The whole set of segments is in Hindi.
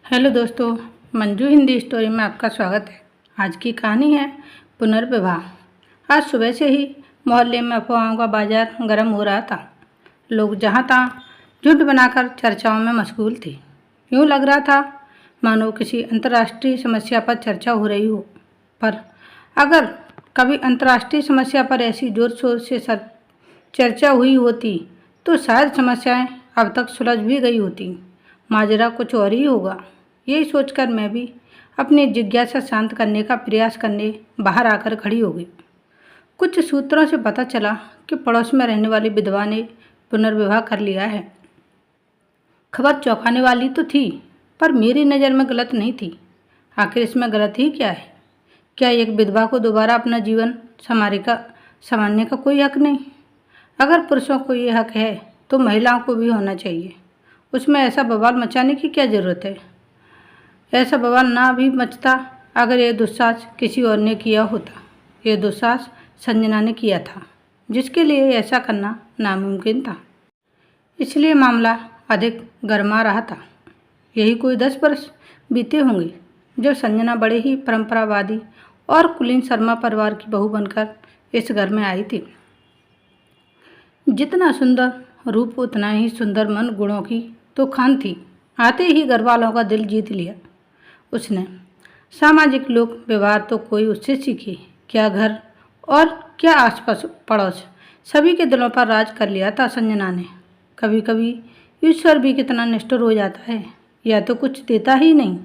हेलो दोस्तों, मंजू हिंदी स्टोरी में आपका स्वागत है। आज की कहानी है पुनर्विवाह। आज सुबह से ही मोहल्ले में अफवाहों का बाजार गर्म हो रहा था। लोग जहाँ तहाँ झुंड बनाकर चर्चाओं में मशगूल थे। यूँ लग रहा था मानो किसी अंतर्राष्ट्रीय समस्या पर चर्चा हो रही हो। पर अगर कभी अंतर्राष्ट्रीय समस्या पर ऐसी जोर शोर से चर्चा हुई होती तो शायद समस्याएं अब तक सुलझ भी गई होती। माजरा कुछ और ही होगा। यही सोचकर मैं भी अपनी जिज्ञासा शांत करने का प्रयास करने बाहर आकर खड़ी हो गई। कुछ सूत्रों से पता चला कि पड़ोस में रहने वाली विधवा ने पुनर्विवाह कर लिया है। खबर चौंकाने वाली तो थी, पर मेरी नज़र में गलत नहीं थी। आखिर इसमें गलत ही क्या है? क्या एक विधवा को दोबारा अपना जीवन संवारने का कोई हक नहीं? अगर पुरुषों को ये हक है तो महिलाओं को भी होना चाहिए। उसमें ऐसा बवाल मचाने की क्या ज़रूरत है? ऐसा बवाल ना भी मचता अगर यह दुस्साहस किसी और ने किया होता। यह दुस्साहस संजना ने किया था, जिसके लिए ऐसा करना नामुमकिन था। इसलिए मामला अधिक गरमा रहा था। यही कोई 10 वर्ष बीते होंगे जब संजना बड़े ही परंपरावादी और कुलीन शर्मा परिवार की बहू बनकर इस घर में आई थी। जितना सुंदर रूप उतना ही सुंदर मन गुणों की तो खान थी। आते ही घर वालों का दिल जीत लिया उसने। सामाजिक लोक व्यवहार तो कोई उससे सीखे। क्या घर और क्या आसपास पड़ोस, सभी के दिलों पर राज कर लिया था संजना ने। कभी कभी ईश्वर भी कितना निष्ठुर हो जाता है। या तो कुछ देता ही नहीं,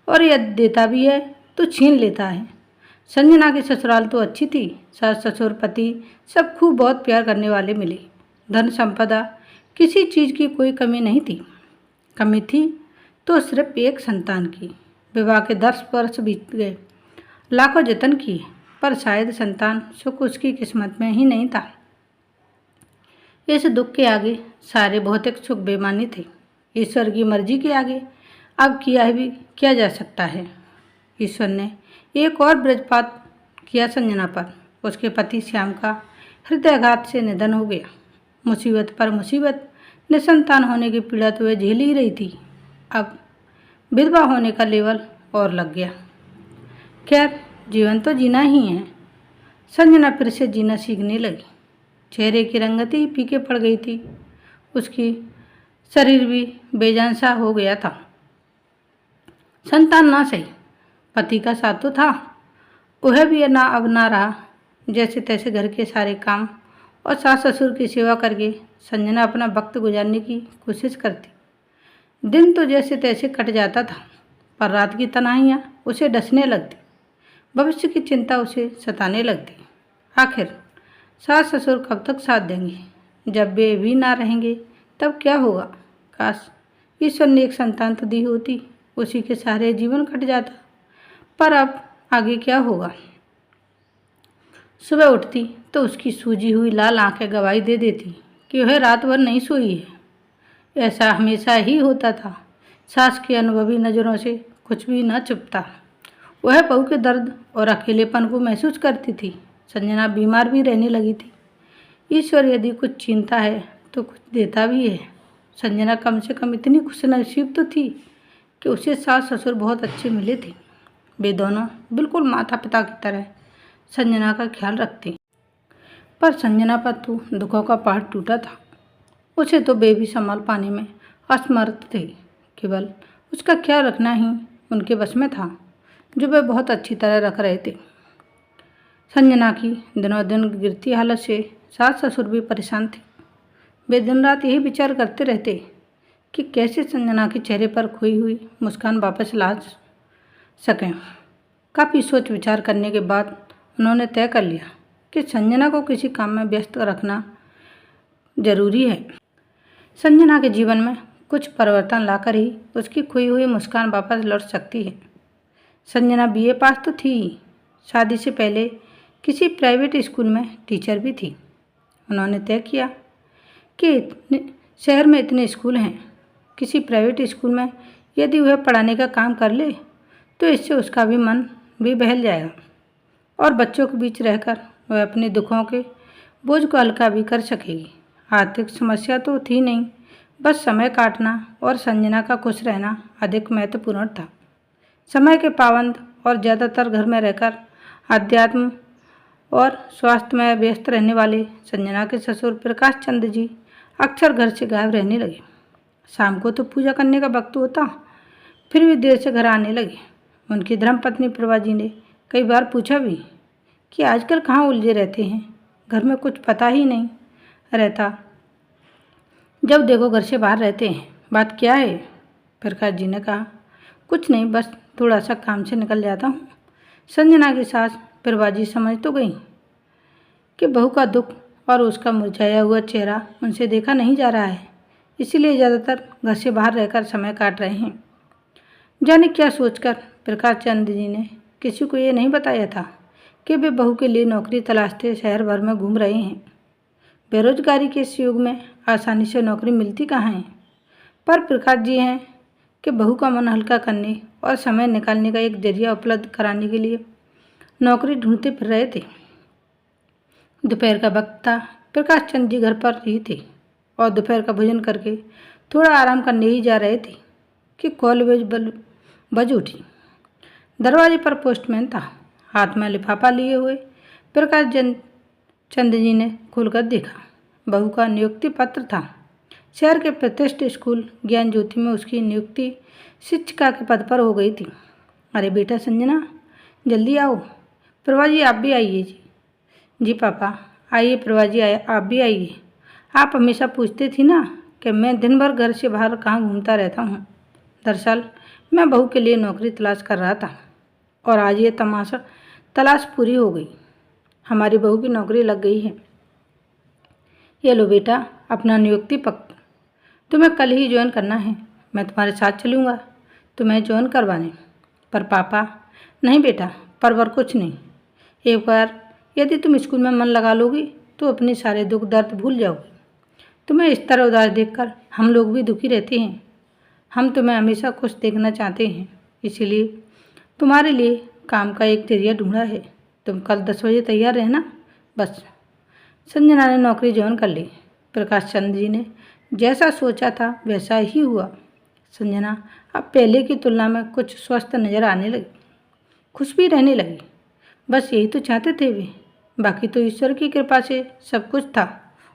और यदि देता भी है तो छीन लेता है। संजना की ससुराल तो अच्छी थी। सास ससुर पति सब खूब बहुत प्यार करने वाले मिले। धन संपदा किसी चीज़ की कोई कमी नहीं थी। कमी थी तो सिर्फ एक संतान की। विवाह के 10 वर्ष बीत गए, लाखों जतन किए, पर शायद संतान सुख उसकी किस्मत में ही नहीं था। इस दुख के आगे सारे भौतिक सुख बेमानी थे। ईश्वर की मर्जी के आगे अब किया भी क्या जा सकता है। ईश्वर ने एक और वज्रपात किया संजना पर। उसके पति श्याम का हृदयाघात से निधन हो गया। मुसीबत पर मुसीबत, निसंतान होने की पीड़ा तो वह झेल ही रही थी, अब विधवा होने का लेवल और लग गया। खैर, जीवन तो जीना ही है। संजना फिर से जीना सीखने लगी। चेहरे की रंगत ही फीके पड़ गई थी। उसकी शरीर भी बेजान सा हो गया था। संतान ना सही, पति का साथ तो था, वह भी ना अब ना रहा। जैसे तैसे घर के सारे काम और सास ससुर की सेवा करके संजना अपना वक्त गुजारने की कोशिश करती। दिन तो जैसे तैसे कट जाता था, पर रात की तन्हाइयाँ उसे डसने लगती। भविष्य की चिंता उसे सताने लगती। आखिर सास ससुर कब तक साथ देंगे? जब वे भी ना रहेंगे तब क्या होगा? काश ईश्वर ने एक संतान तो दी होती, उसी के सहारे जीवन कट जाता। पर अब आगे क्या होगा? सुबह उठती तो उसकी सूजी हुई लाल आंखें गवाही दे देती कि वह रात भर नहीं सोई है। ऐसा हमेशा ही होता था। सास की अनुभवी नज़रों से कुछ भी न चुपता। वह बहू के दर्द और अकेलेपन को महसूस करती थी। संजना बीमार भी रहने लगी थी। ईश्वर यदि कुछ छीनता है तो कुछ देता भी है। संजना कम से कम इतनी खुशनसीब तो थी कि उसे सास ससुर बहुत अच्छे मिले थे। वे दोनों बिल्कुल माता पिता की तरह संजना का ख्याल रखते। पर संजना पर तो दुखों का पहाड़ टूटा था। उसे तो बेबी संभाल पाने में असमर्थ थे। केवल उसका ख्याल रखना ही उनके बस में था, जो वे बहुत अच्छी तरह रख रहे थे। संजना की दिनों दिन गिरती हालत से सास ससुर भी परेशान थे। वे दिन रात यही विचार करते रहते कि कैसे संजना के चेहरे पर खोई हुई मुस्कान वापस ला सकें। काफ़ी सोच विचार करने के बाद उन्होंने तय कर लिया कि संजना को किसी काम में व्यस्त रखना जरूरी है। संजना के जीवन में कुछ परिवर्तन लाकर ही उसकी खोई हुई मुस्कान वापस लौट सकती है। संजना बीए पास तो थी ही, शादी से पहले किसी प्राइवेट स्कूल में टीचर भी थी। उन्होंने तय किया कि शहर में इतने स्कूल हैं, किसी प्राइवेट स्कूल में यदि वह पढ़ाने का काम कर ले तो इससे उसका भी मन भी बहल जाएगा और बच्चों के बीच रहकर वह अपने दुखों के बोझ को हल्का भी कर सकेगी। आर्थिक समस्या तो थी नहीं, बस समय काटना और संजना का खुश रहना अधिक महत्वपूर्ण था। समय के पाबंद और ज़्यादातर घर में रहकर अध्यात्म और स्वास्थ्य में व्यस्त रहने वाले संजना के ससुर प्रकाश चंद जी अक्सर घर से गायब रहने लगे। शाम को तो पूजा करने का वक्त होता, फिर भी देर से घर आने लगे। उनकी धर्मपत्नी प्रभा जी ने कई बार पूछा भी कि आजकल कहाँ उलझे रहते हैं, घर में कुछ पता ही नहीं रहता, जब देखो घर से बाहर रहते हैं, बात क्या है? प्रकाश जी ने कहा, कुछ नहीं, बस थोड़ा सा काम से निकल जाता हूँ। संजना की सास प्रभा जी समझ तो गई कि बहू का दुख और उसका मुरझाया हुआ चेहरा उनसे देखा नहीं जा रहा है, इसीलिए ज़्यादातर घर से बाहर रहकर समय काट रहे हैं। जाने क्या सोचकर प्रकाश चंद जी ने किसी को ये नहीं बताया था कि वे बहू के लिए नौकरी तलाशते शहर भर में घूम रहे हैं। बेरोजगारी के इस युग में आसानी से नौकरी मिलती कहाँ है, पर प्रकाश जी हैं कि बहू का मन हल्का करने और समय निकालने का एक जरिया उपलब्ध कराने के लिए नौकरी ढूंढते फिर रहे थे। दोपहर का वक्त था। प्रकाश चंद जी घर पर ही थे और दोपहर का भोजन करके थोड़ा आराम करने ही जा रहे थे कि कॉल बज उठी। दरवाजे पर पोस्टमैन था, हाथ में लिफाफा लिए हुए। प्रकाश चंद जी ने खोलकर देखा, बहू का नियुक्ति पत्र था। शहर के प्रतिष्ठित स्कूल ज्ञान ज्योति में उसकी नियुक्ति शिक्षिका के पद पर हो गई थी। अरे बेटा संजना, जल्दी आओ। प्रभा जी आप भी आइए। जी पापा, आइए प्रभा जी, आप भी आइए। आप हमेशा पूछते थी ना कि मैं दिन भर घर से बाहर कहाँ घूमता रहता हूँ। दरअसल मैं बहू के लिए नौकरी तलाश कर रहा था और आज ये तलाश पूरी हो गई। हमारी बहू की नौकरी लग गई है। ये लो बेटा अपना नियुक्ति पत्र, तुम्हें कल ही ज्वाइन करना है। मैं तुम्हारे साथ चलूँगा तुम्हें ज्वाइन करवाने। पर पापा, नहीं बेटा, पर कुछ नहीं। एक बार यदि तुम स्कूल में मन लगा लोगी तो अपने सारे दुख दर्द भूल जाओगी। तुम्हें इस तरह उदास देखकर हम लोग भी दुखी रहते हैं। हम तुम्हें हमेशा खुश देखना चाहते हैं, इसीलिए तुम्हारे लिए काम का एक जरिया ढूंढा है। तुम कल 10 बजे तैयार रहना। बस। संजना ने नौकरी ज्वाइन कर ली। प्रकाश चंद जी ने जैसा सोचा था वैसा ही हुआ। संजना अब पहले की तुलना में कुछ स्वस्थ नजर आने लगी, खुश भी रहने लगी। बस यही तो चाहते थे वे, बाकी तो ईश्वर की कृपा से सब कुछ था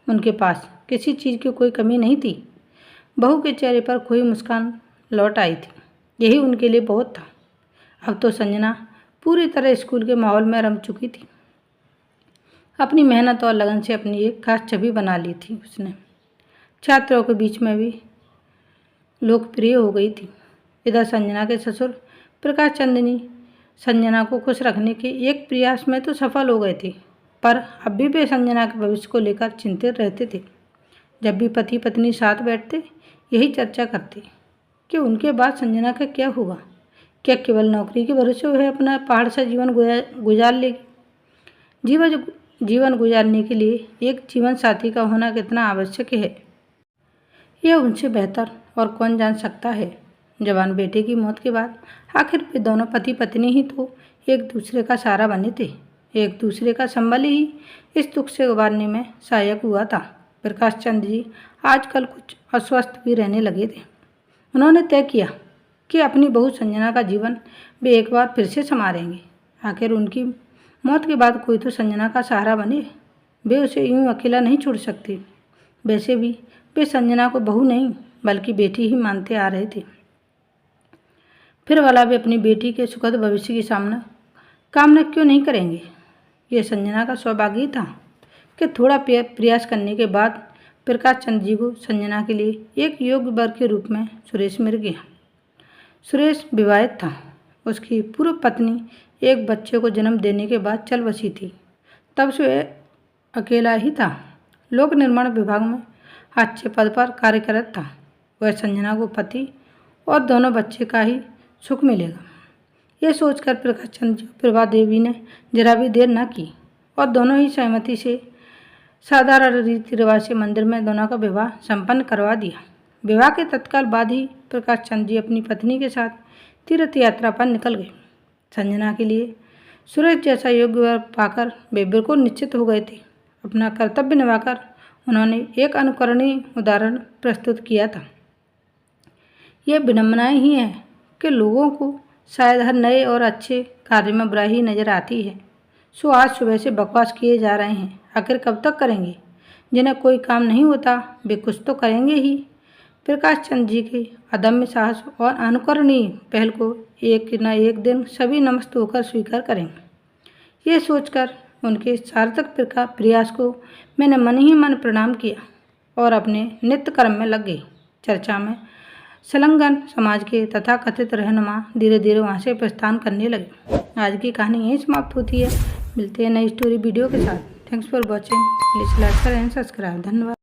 उनके पास, किसी चीज़ की कोई कमी नहीं थी। बहू के चेहरे पर खोई मुस्कान लौट आई थी, यही उनके लिए बहुत था। अब तो संजना पूरी तरह स्कूल के माहौल में रम चुकी थी। अपनी मेहनत और लगन से अपनी एक खास छवि बना ली थी उसने। छात्रों के बीच में भी लोकप्रिय हो गई थी। इधर संजना के ससुर प्रकाश चंदनी संजना को खुश रखने के एक प्रयास में तो सफल हो गए थे, पर अभी भी संजना के भविष्य को लेकर चिंतित रहते थे। जब भी पति पत्नी साथ बैठते यही चर्चा करते कि उनके बाद संजना का क्या होगा। क्या केवल नौकरी के भरोसे वह अपना पहाड़ सा जीवन गुजार लेगी। जीवन गुजारने के लिए एक जीवन साथी का होना कितना आवश्यक है, यह उनसे बेहतर और कौन जान सकता है। जवान बेटे की मौत के बाद आखिर वे दोनों पति पत्नी ही तो एक दूसरे का सहारा बने थे, एक दूसरे का संबल ही इस दुख से उबारने में सहायक हुआ था। प्रकाश चंद जी आजकल कुछ अस्वस्थ भी रहने लगे थे। उन्होंने तय किया कि अपनी बहू संजना का जीवन वे एक बार फिर से संवारेंगे। आखिर उनकी मौत के बाद कोई तो संजना का सहारा बने, वे उसे यूं अकेला नहीं छोड़ सकते। वैसे भी वे संजना को बहू नहीं बल्कि बेटी ही मानते आ रहे थे। फिर वाला वे अपनी बेटी के सुखद भविष्य की कामना क्यों नहीं करेंगे। ये संजना का सौभाग्य ही था कि थोड़ा प्रयास करने के बाद प्रकाश चंद जी को संजना के लिए एक योग्य वर के रूप में सुरेश मिल गया। सुरेश विवाहित था। उसकी पूर्व पत्नी एक बच्चे को जन्म देने के बाद चल बसी थी। तब से वह अकेला ही था। लोक निर्माण विभाग में अच्छे पद पर कार्यरत था। वह संजना को पति और दोनों बच्चे का ही सुख मिलेगा, यह सोचकर प्रकाश चंद जी प्रभा देवी ने जरा भी देर न की और दोनों ही सहमति से साधारण रीति रिवाज से मंदिर में दोनों का विवाह संपन्न करवा दिया। विवाह के तत्काल बाद ही प्रकाश चंद जी अपनी पत्नी के साथ तीर्थ यात्रा पर निकल गए। संजना के लिए सुरेश जैसा योग्य वर पाकर वे बिल्कुल निश्चित हो गए थे। अपना कर्तव्य निभाकर उन्होंने एक अनुकरणीय उदाहरण प्रस्तुत किया था। ये विडंबनाएं ही है कि लोगों को शायद हर नए और अच्छे कार्य में बुराई ही नजर आती है। सो आज सुबह से बकवास किए जा रहे हैं, आखिर कब तक करेंगे? जिन्हें कोई काम नहीं होता वे कुछ तो करेंगे ही। प्रकाश चंद जी के अदम्य साहस और अनुकरणीय पहल को एक न एक दिन सभी नमस्त होकर स्वीकार करेंगे। ये सोचकर उनके सार्थक प्रयास को मैंने मन ही मन प्रणाम किया और अपने नित्य कर्म में लग गई। चर्चा में संलग्न समाज के तथाकथित रहनुमा धीरे धीरे वहाँ से प्रस्थान करने लगे। आज की कहानी यहीं समाप्त होती है। मिलते हैं नई स्टोरी वीडियो के साथ। Thanks for watching. Please like and subscribe. धन्यवाद।